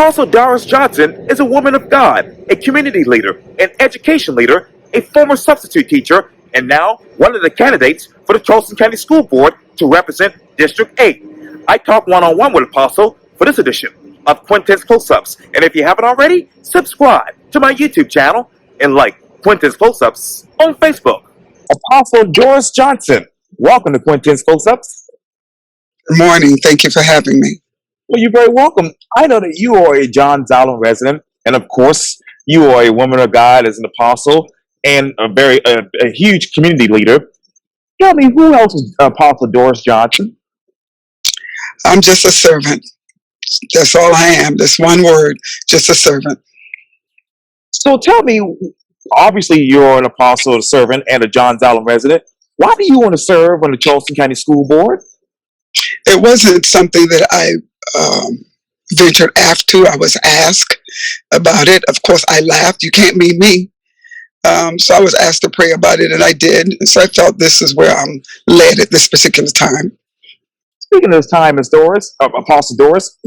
Apostle Doris Johnson is a woman of God, a community leader, an education leader, a former substitute teacher, and now one of the candidates for the Charleston County School Board to represent District 8. I talk one-on-one with Apostle for this edition of Quintin's Close-Ups. And if you haven't already, subscribe to my YouTube channel and like Quintin's Close-Ups on Facebook. Apostle Doris Johnson, welcome to Quintin's Close-Ups. Good morning. Thank you for having me. Well, you're very welcome. I know that you are a John Island resident, and of course, you are a woman of God as an apostle and a huge community leader. Tell me, who else is Apostle Doris Johnson? I'm just a servant. That's all I am. That's one word, just a servant. So tell me, obviously you're an apostle, a servant, and a John Island resident. Why do you want to serve on the Charleston County School Board? It wasn't something that I ventured after. I was asked about it. Of course, I laughed. You can't be me. So I was asked to pray about it, and I did. And so I felt this is where I'm led at this particular time. Speaking of this time, as Apostle Doris,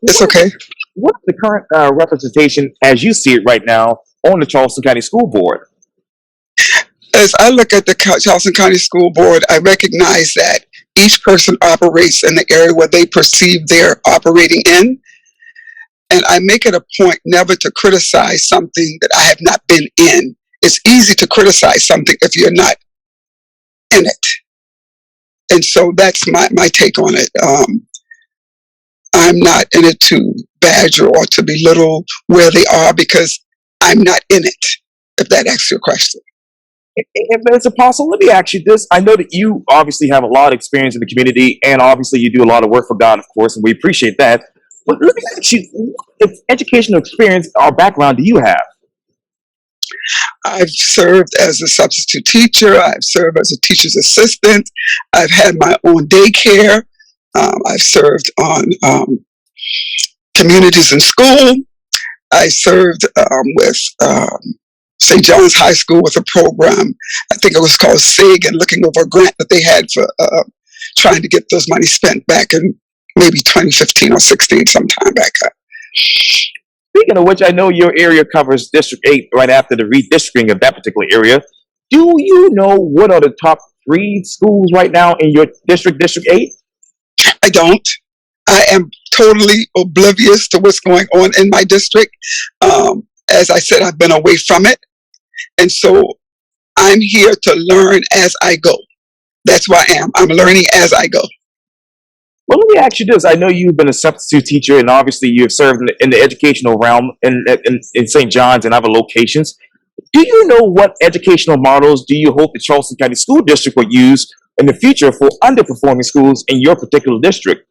It's okay. What's the current representation, as you see it right now, on the Charleston County School Board? As I look at the Charleston County School Board, I recognize that each person operates in the area where they perceive they're operating in. And I make it a point never to criticize something that I have not been in. It's easy to criticize something if you're not in it. And so that's my take on it. I'm not in it to badger or to belittle where they are because I'm not in it, if that asks your question. And as Apostle, let me ask you this. I know that you obviously have a lot of experience in the community, and obviously you do a lot of work for God, of course, and we appreciate that. But let me ask you, what educational experience or background do you have? I've served as a substitute teacher. I've served as a teacher's assistant. I've had my own daycare. I've served on communities in school. I served with St. John's High School with a program. I think it was called SIG, and looking over a grant that they had for trying to get those money spent back in maybe 2015 or 16, sometime back up. Speaking of which, I know your area covers District 8 right after the redistricting of that particular area. Do you know what are the top 3 schools right now in your district, District 8? I don't. I am totally oblivious to what's going on in my district. As I said, I've been away from it. And so I'm here to learn as I go. That's why I'm learning as I go. Well, let me ask you this. I know you've been a substitute teacher, and obviously you've served in the educational realm in St. John's and other locations. Do you know what educational models do you hope the Charleston County School District will use in the future for underperforming schools in your particular district?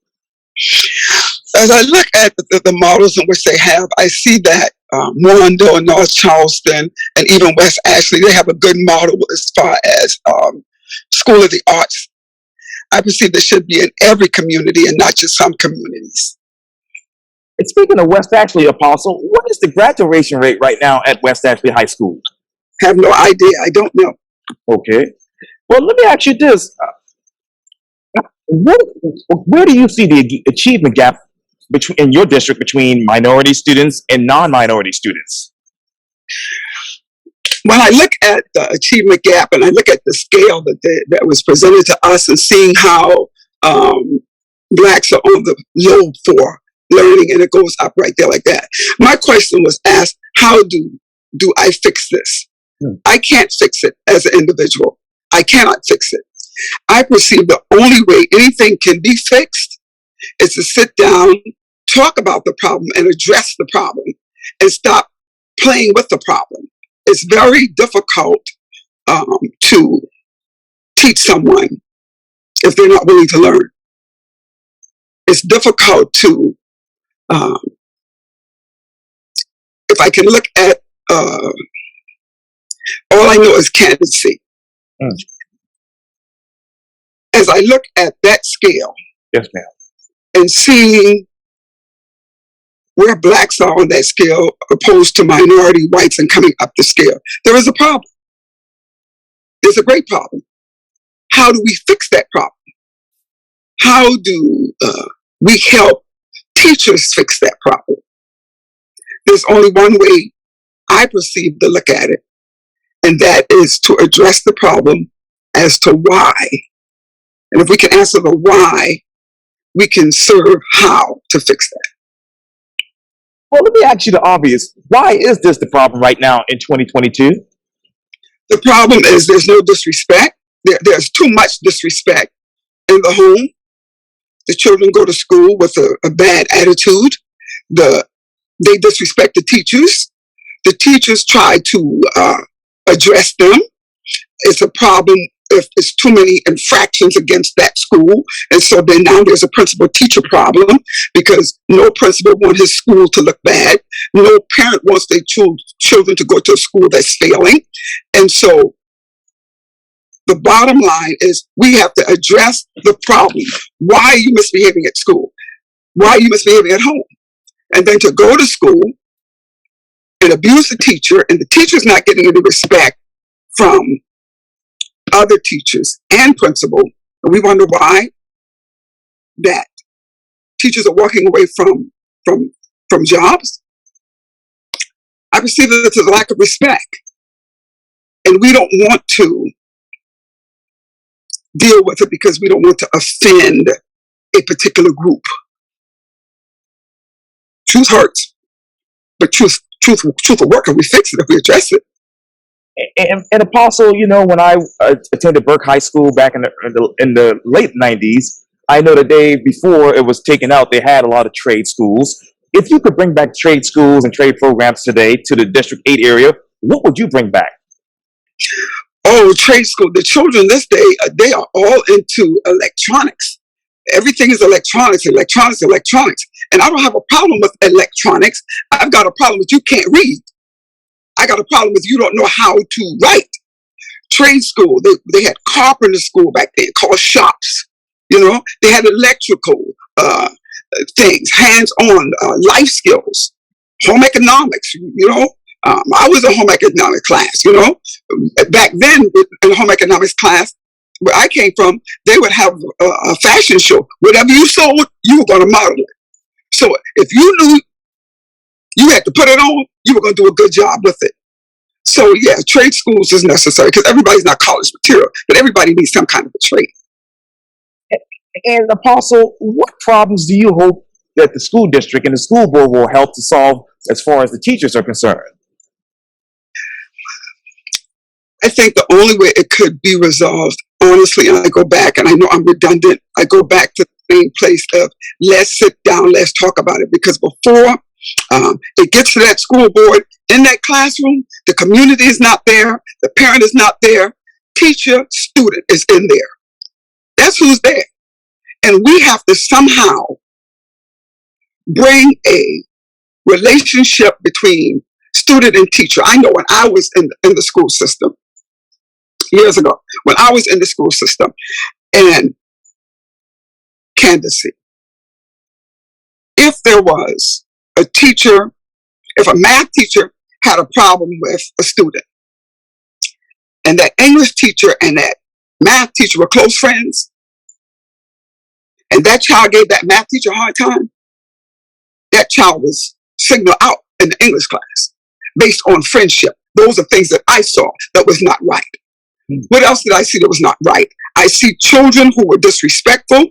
As I look at the models in which they have, I see that Wando and North Charleston and even West Ashley, they have a good model as far as School of the Arts. I perceive there should be in every community and not just some communities. And speaking of West Ashley, Apostle, what is the graduation rate right now at West Ashley High School? I have no idea. I don't know. Okay. Well, let me ask you this. Where do you see the achievement gap in your district between minority students and non-minority students? When I look at the achievement gap and I look at the scale that was presented to us and seeing how Blacks are on the low for learning, and it goes up right there like that. My question was asked, how do I fix this? I can't fix it as an individual. I cannot fix it. I perceive the only way anything can be fixed is to sit down, talk about the problem, and address the problem, and stop playing with the problem. It's very difficult to teach someone if they're not willing to learn. It's difficult to, if I can look at, all I know is candidacy. As I look at that scale, yes, ma'am, and seeing where Blacks are on that scale opposed to minority whites and coming up the scale, there is a problem. There's a great problem. How do we fix that problem? How do we help teachers fix that problem? There's only one way I perceive to look at it, and that is to address the problem as to why. And if we can answer the why, we can serve how to fix that. Well, let me ask you the obvious. Why is this the problem right now in 2022? The problem is there's no disrespect. There's too much disrespect in the home. The children go to school with a bad attitude. They disrespect the teachers. The teachers try to address them. It's a problem if there's too many infractions against that school. And so then now there's a principal-teacher problem because no principal wants his school to look bad. No parent wants their children to go to a school that's failing. And so the bottom line is we have to address the problem. Why are you misbehaving at school? Why are you misbehaving at home? And then to go to school and abuse the teacher, and the teacher's not getting any respect from other teachers and principal, and we wonder why that teachers are walking away from jobs. I perceive that it's a lack of respect, and we don't want to deal with it because we don't want to offend a particular group. Truth hurts, but truth will work if we fix it, if we address it. And Apostle, you know, when I attended Burke High School back in the late 90s, I know the day before it was taken out, they had a lot of trade schools. If you could bring back trade schools and trade programs today to the District 8 area, what would you bring back? Oh, trade school. The children this day, they are all into electronics. Everything is electronics. And I don't have a problem with electronics. I've got a problem with you can't read. I got a problem with you don't know how to write. Trade school, they had carpenter school back then called shops. You know, they had electrical things, hands-on life skills, home economics, you know. I was in home economics class, you know. Back then, in the home economics class, where I came from, they would have a fashion show. Whatever you sold, you were going to model it. So if you knew you had to put it on, you were going to do a good job with it. So yeah, trade schools is necessary because everybody's not college material, but everybody needs some kind of a trade. And Apostle, what problems do you hope that the school district and the school board will help to solve as far as the teachers are concerned? I think the only way it could be resolved, honestly, and I go back, and I know I'm redundant, I go back to the same place of let's sit down, let's talk about it. Because before it gets to that school board, in that classroom, the community is not there, the parent is not there, teacher, student is in there. That's who's there. And we have to somehow bring a relationship between student and teacher. I know when I was in the school system, years ago, when I was in the school system, and candidacy, if there was a teacher, if a math teacher had a problem with a student, and that English teacher and that math teacher were close friends, and that child gave that math teacher a hard time, that child was signaled out in the English class based on friendship. Those are things that I saw that was not right. What else did I see that was not right? I see children who were disrespectful,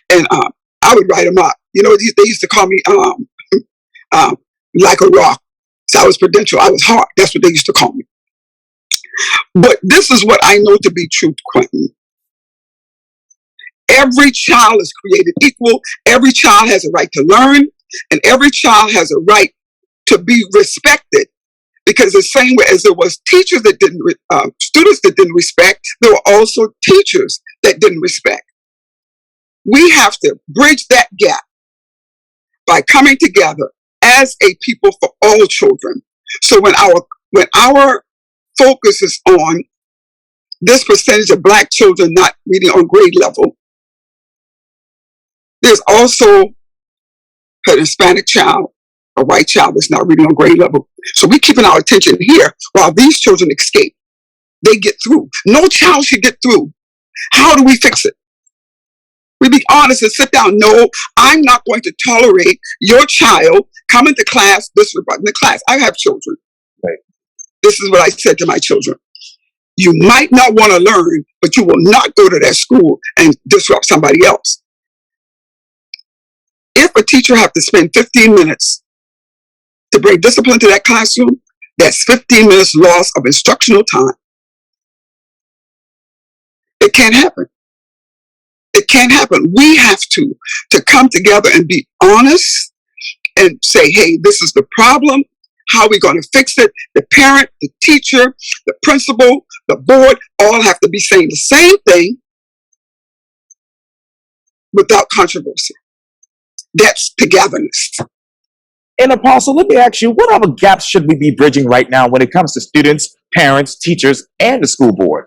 and I would write them up. You know, they used to call me like a rock. So I was prudential. I was hard. That's what they used to call me. But this is what I know to be true, Quintin. Every child is created equal. Every child has a right to learn, and every child has a right to be respected. Because the same way as there was teachers that didn't, students that didn't respect, there were also teachers that didn't respect. We have to bridge that gap by coming together as a people for all children. So when our focus is on this percentage of Black children not reading on grade level, there's also an Hispanic child, a white child that's not reading on grade level. So we're keeping our attention here while these children escape. They get through. No child should get through. How do we fix it? We be honest and sit down. No, I'm not going to tolerate your child coming to class disrupting the class. I have children. Right. This is what I said to my children. You might not want to learn, but you will not go to that school and disrupt somebody else. If a teacher have to spend 15 minutes to bring discipline to that classroom, that's 15 minutes loss of instructional time. It can't happen. It can't happen. We have to come together and be honest and say, hey, this is the problem. How are we going to fix it? The parent, the teacher, the principal, the board, all have to be saying the same thing without controversy. That's togetherness. And Apostle, let me ask you, what other gaps should we be bridging right now when it comes to students, parents, teachers, and the school board?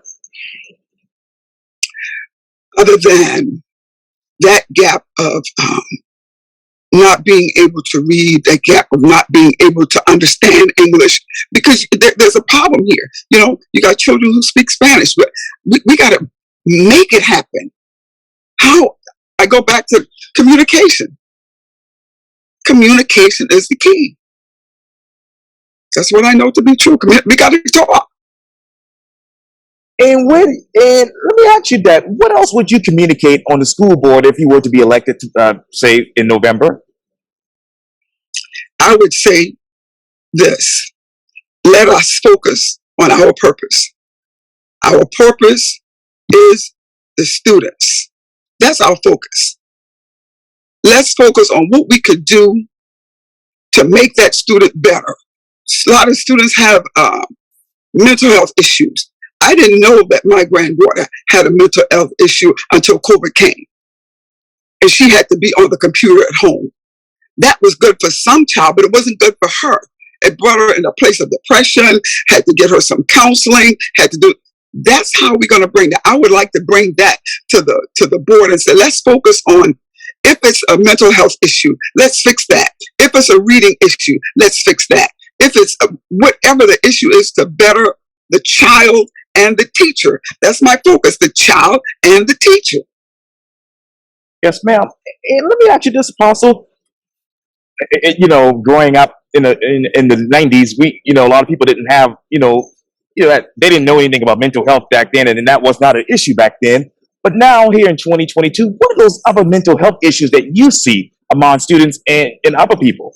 Other than that gap of not being able to read, that gap of not being able to understand English, because there's a problem here. You know, you got children who speak Spanish, but we got to make it happen. How? I go back to communication. Communication is the key. That's what I know to be true. We got to talk. And let me ask you that, what else would you communicate on the school board if you were to be elected, say, in November? I would say this. Let us focus on our purpose. Our purpose is the students. That's our focus. Let's focus on what we could do to make that student better. A lot of students have mental health issues. I didn't know that my granddaughter had a mental health issue until COVID came. And she had to be on the computer at home. That was good for some child, but it wasn't good for her. It brought her in a place of depression, had to get her some counseling, had to do. That's how we're going to bring that. I would like to bring that to the board and say, let's focus on, if it's a mental health issue, let's fix that. If it's a reading issue, let's fix that. If it's whatever the issue is, to better the child and the teacher. That's my focus, the child and the teacher. Yes, ma'am. And let me ask you this, Apostle. You know, growing up in the 90s, a lot of people didn't have, they didn't know anything about mental health back then, and that was not an issue back then. But now, here in 2022, what are those other mental health issues that you see among students and other people?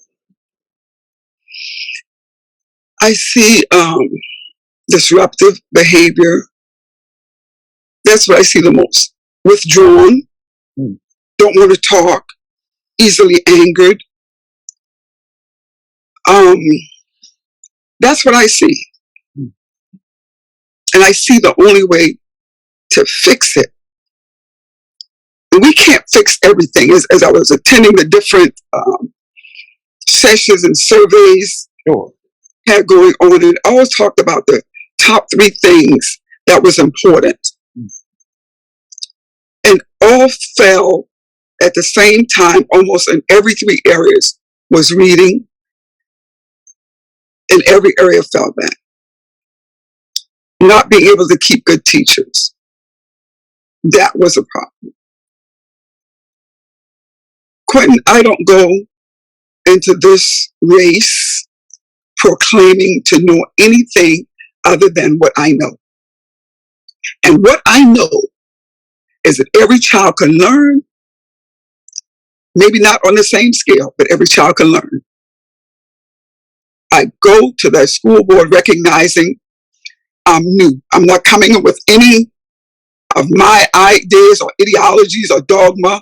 I see disruptive behavior. That's what I see the most. Withdrawn, don't want to talk, easily angered. That's what I see. And I see the only way to fix it. And we can't fix everything. As I was attending the different sessions and surveys had going on, and I always talked about the top 3 things that was important. And all fell at the same time, almost in every 3 areas, was reading. In every area fell back. Not being able to keep good teachers. That was a problem. Quintin, I don't go into this race proclaiming to know anything other than what I know. And what I know is that every child can learn, maybe not on the same scale, but every child can learn. I go to the school board recognizing I'm new. I'm not coming up with any of my ideas or ideologies or dogma.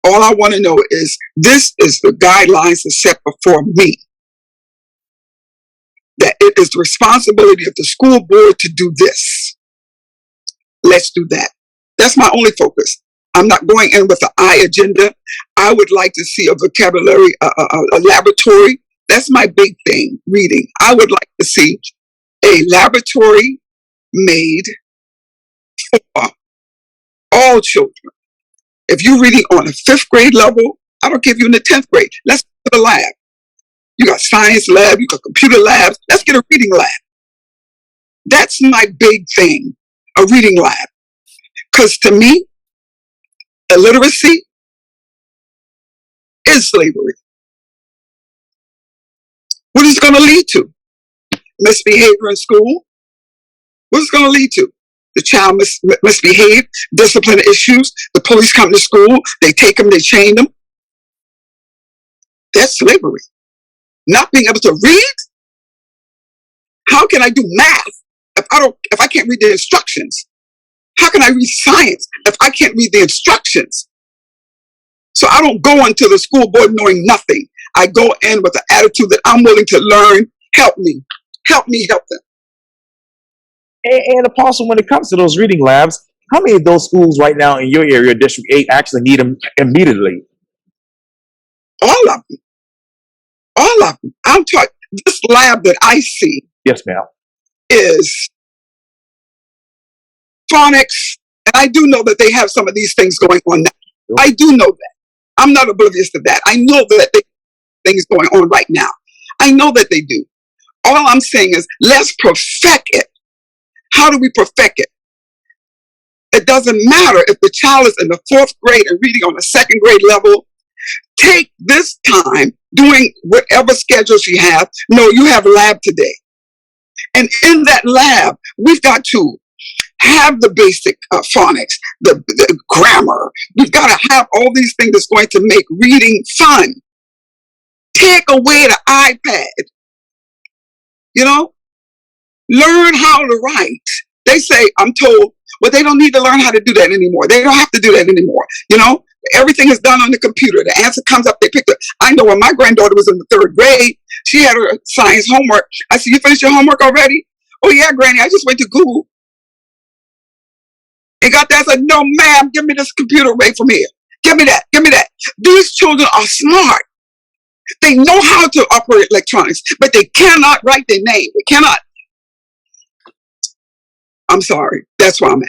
All I want to know is this is the guidelines that's set before me. That it is the responsibility of the school board to do this. Let's do that. That's my only focus. I'm not going in with an I agenda. I would like to see a vocabulary, a laboratory. That's my big thing, reading. I would like to see a laboratory made for all children. If you're reading on a 5th grade level, I don't care if you're in the 10th grade. Let's get a lab. You got science lab, you got computer labs. Let's get a reading lab. That's my big thing, a reading lab. Because to me, illiteracy is slavery. What is it going to lead to? Misbehavior in school? What is it going to lead to? The child misbehave, discipline issues, the police come to school, they take them, they chain them. That's slavery. Not being able to read? How can I do math if I can't read the instructions? How can I read science if I can't read the instructions? So I don't go into the school board knowing nothing. I go in with the attitude that I'm willing to learn. Help me, help them. And Apostle, when it comes to those reading labs, how many of those schools right now in your area, District 8, actually need them immediately? All of them. All of them. I'm talking, this lab that I see. Yes, ma'am. Is phonics. And I do know that they have some of these things going on now. Sure. I do know that. I'm not oblivious to that. I know that things going on right now. I know that they do. All I'm saying is let's perfect it. How do we perfect it? It doesn't matter if the child is in the 4th grade and reading on the 2nd grade level. Take this time doing whatever schedules you have. No, you have lab today. And in that lab, we've got to have the basic phonics, the grammar. We've got to have all these things that's going to make reading fun. Take away the iPad. You know, learn how to write. They say, I'm told, well, they don't need to learn how to do that anymore. They don't have to do that anymore. You know, everything is done on the computer. The answer comes up, they pick it. I know when my granddaughter was in the 3rd grade, she had her science homework. I said, you finished your homework already? Oh yeah, Granny, I just went to Google and got that. I said, no, ma'am, give me this computer away from here. Give me that, give me that. These children are smart. They know how to operate electronics, but they cannot write their name. They cannot. I'm sorry. That's where I'm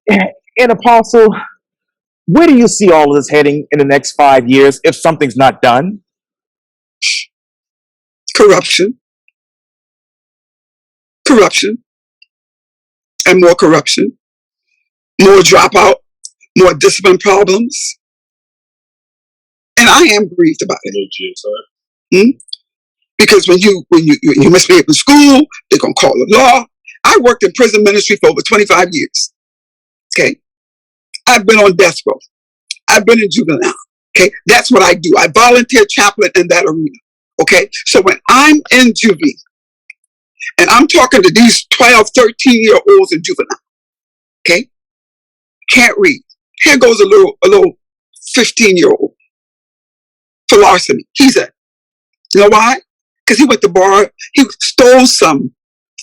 at. And Apostle, where do you see all of this heading in the next 5 years if something's not done? Corruption. Corruption. And more corruption. More dropout. More discipline problems. And I am grieved about it. Because when you misbehave in school, they're going to call the law. I worked in prison ministry for over 25 years. Okay. I've been on death row. I've been in juvenile. Okay. That's what I do. I volunteer chaplain in that arena. Okay. So when I'm in juvie and I'm talking to these 12, 13-year-olds in juvenile, okay, can't read. Here goes a little 15-year-old for larceny. He's a, you know why? Because he went to bar, he stole some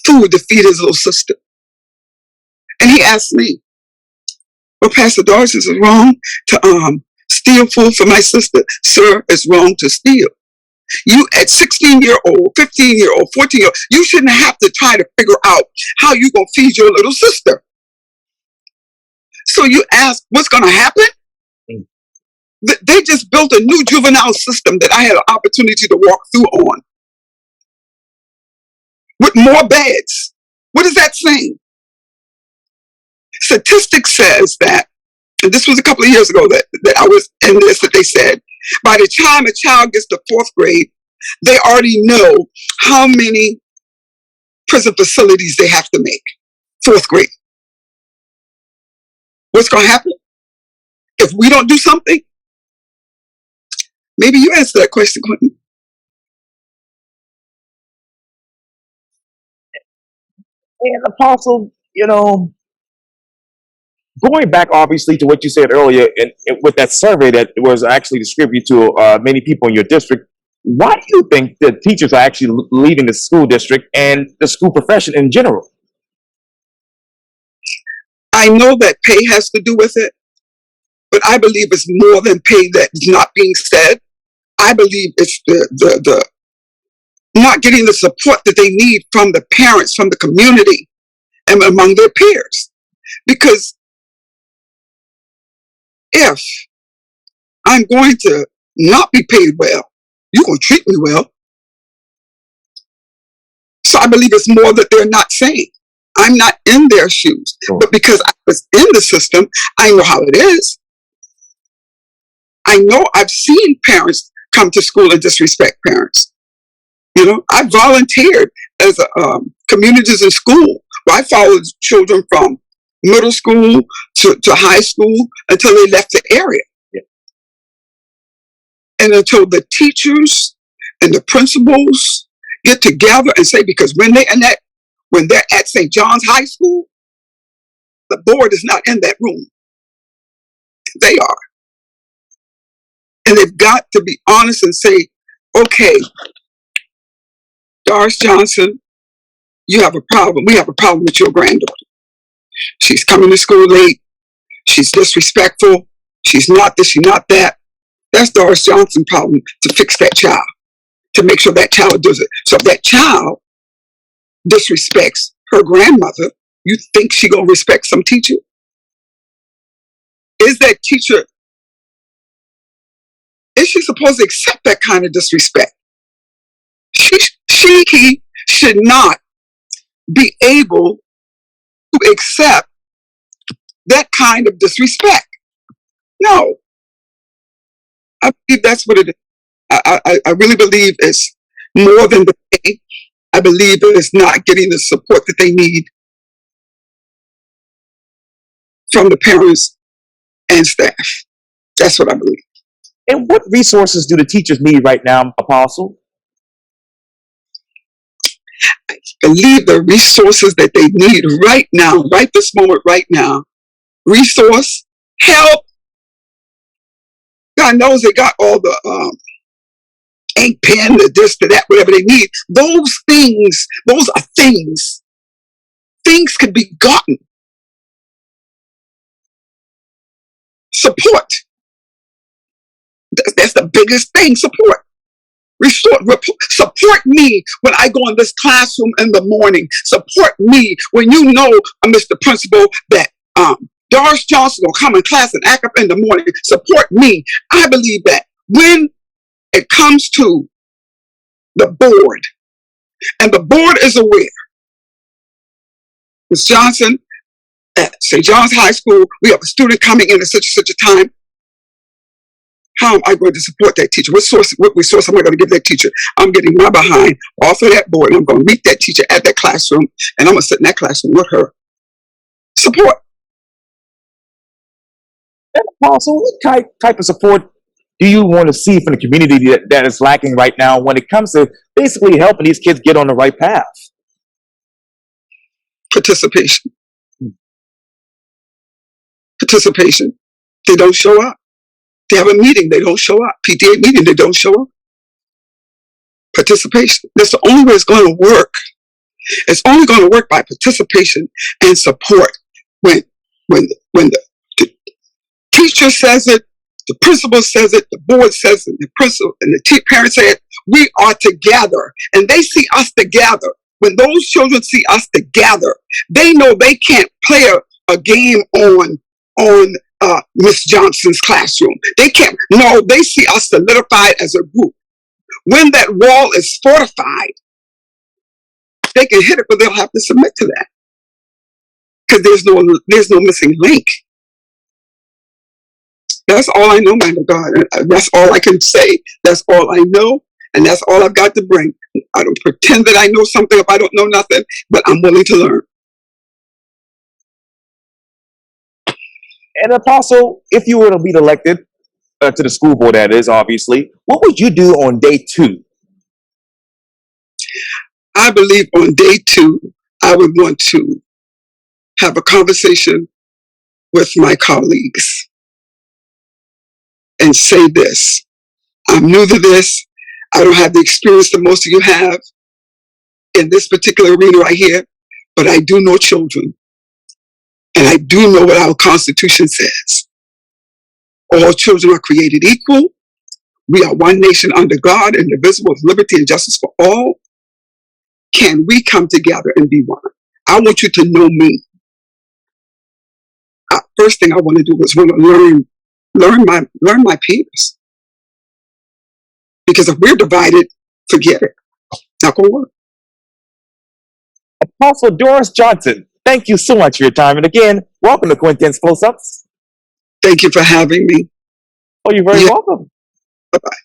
food to feed his little sister. And he asked me, well, Pastor Doris, is it wrong to steal food for my sister? Sir, it's wrong to steal. You at 16-year-old, 15-year-old, 14-year-old, you shouldn't have to try to figure out how you're going to feed your little sister. So you ask, what's going to happen? They just built a new juvenile system that I had an opportunity to walk through on. With more beds. What is that saying? Statistics says that, and this was a couple of years ago that I was in this, that they said, by the time a child gets to 4th grade, they already know how many prison facilities they have to make. 4th grade. What's going to happen? If we don't do something? Maybe you answer that question, Quintin. And Apostle, you know, going back obviously to what you said earlier, and with that survey that was actually distributed to many people in your district, why do you think that teachers are actually leaving the school district and the school profession in general? I know that pay has to do with it, but I believe it's more than pay that is not being said. I believe it's the not getting the support that they need from the parents, from the community, and among their peers. Because if I'm going to not be paid well, you're going to treat me well. So I believe it's more that they're not saying. I'm not in their shoes, but because I was in the system, I know how it is. I know I've seen parents come to school and disrespect parents. You know, I volunteered as a communities in school where I followed children from middle school to high school until they left the area. Yeah. And until the teachers and the principals get together and say, because when they're at St. John's High School, the board is not in that room. They are. And they've got to be honest and say, okay, Doris Johnson, you have a problem. We have a problem with your granddaughter. She's coming to school late. She's disrespectful. She's not this, she's not that. That's Doris Johnson's problem, to fix that child, to make sure that child does it. So if that child disrespects her grandmother, you think she gonna respect some teacher? Is that teacher, is she supposed to accept that kind of disrespect? He should not be able to accept that kind of disrespect. No. I believe that's what it is. I really believe it's more than the pay. I believe it's not getting the support that they need from the parents and staff. That's what I believe. And what resources do the teachers need right now, Apostle? I believe the resources that they need right now, right this moment, right now, resource, help. God knows they got all the ink pen, the this, the that, whatever they need. Those things, those are things. Things can be gotten. Support. That's the biggest thing, support. Support me when I go in this classroom in the morning. Support me when you know, Mr. Principal, that Doris Johnson will come in class and act up in the morning. Support me. I believe that when it comes to the board, and the board is aware, Ms. Johnson, at St. John's High School, we have a student coming in at such and such a time. How am I going to support that teacher? What resource am I going to give that teacher? I'm getting my behind off of that board, and I'm going to meet that teacher at that classroom, and I'm going to sit in that classroom with her. Support. And Apostle, what type of support do you want to see from the community that is lacking right now when it comes to basically helping these kids get on the right path? Participation. Participation. They don't show up. They have a meeting, they don't show up. PTA meeting, they don't show up. Participation. That's the only way it's going to work. It's only going to work by participation and support. When the teacher says it, the principal says it, the board says it, the principal and the parents say it, we are together. And they see us together. When those children see us together, they know they can't play a game on Miss Johnson's classroom. They can't. No, they see us solidified as a group. When that wall is fortified, they can hit it, but they'll have to submit to that because there's no missing link. That's all I know, man of God. That's all I can say. That's all I know, and that's all I've got to bring. I don't pretend that I know something if I don't know nothing, but I'm willing to learn. And Apostle, if you were to be elected to the school board, that is, obviously, what would you do on day 2? I believe on day 2, I would want to have a conversation with my colleagues and say this. I'm new to this. I don't have the experience that most of you have in this particular arena right here, but I do know children. And I do know what our Constitution says. All children are created equal. We are one nation under God, indivisible, with liberty and justice for all. Can we come together and be one? I want you to know me. First thing I want to do is want to learn my peers. Because if we're divided, forget it. It's not going to work. Consul Doris Johnson, thank you so much for your time. And again, welcome to Quintin's Close-Ups. Thank you for having me. Oh, you're very Yeah. welcome. Bye-bye.